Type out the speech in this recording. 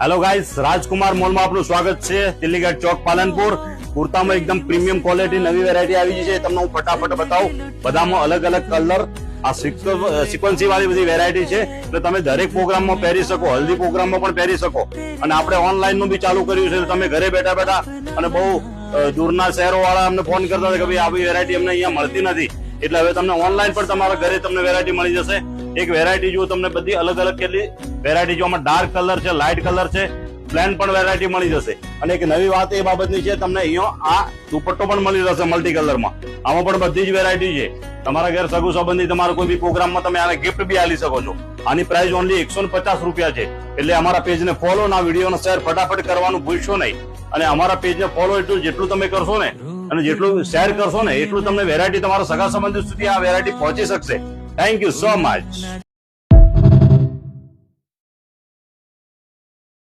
Hello guys, રાજકુમાર મોલમાં આપનું સ્વાગત છે. દિલ્હીગેટ ચોક, પાલનપુર. કુર્તામાં એકદમ પ્રીમિયમ ક્વોલિટી નવી વેરાયટી આવી છે. તમને હું ફટાફટ બતાવું. બધામાં અલગ અલગ કલર, આ સિક્વન્સી વાળી બધી વેરાયટી છે, એટલે તમે દરેક પ્રોગ્રામમાં પહેરી શકો, હલ્દી પ્રોગ્રામમાં પણ પહેરી શકો. અને આપણે ઓનલાઈન નું બી ચાલુ કર્યું છે. તમે ઘરે બેઠા બેઠા, અને બહુ દૂરના શહેરો વાળા અમને ફોન કરતા હતા કે ભાઈ આવી વેરાયટી અમને અહીંયા મળતી નથી, એટલે હવે તમને ઓનલાઈન પણ તમારા ઘરે તમને વેરાયટી મળી જશે. એક વેરાયટી જુઓ, તમને બધી અલગ અલગ કેટલી વેરાયટી જોવામાં, ડાર્ક કલર છે, લાઇટ કલર છે, પ્લેન પણ વેરાયટી મળી જશે. અને એક નવી વાત એ બાબતની છે, તમને અહીંયા આ દુપટ્ટો પણ મળી જશે મલ્ટી કલરમાં. આમાં પણ બધી જ વેરાયટી છે. તમારા ઘર સગુ સંબંધી તમારા કોઈ બી પ્રોગ્રામમાં તમે આને ગિફ્ટ બી આપી શકો છો. આની પ્રાઇસ ઓનલી 150 રૂપિયા છે. એટલે અમારા પેજને ફોલો અને આ વિડીયોનો શેર ફટાફટ કરવાનું ભૂલશો નહીં. અને અમારા પેજને ફોલો જેટલું તમે કરશો ને, અને જેટલું શેર કરશો ને, એટલું તમને વેરાયટી તમારા સગા સંબંધી સુધી આ વેરાયટી પહોંચી શકશે. Thank you so much.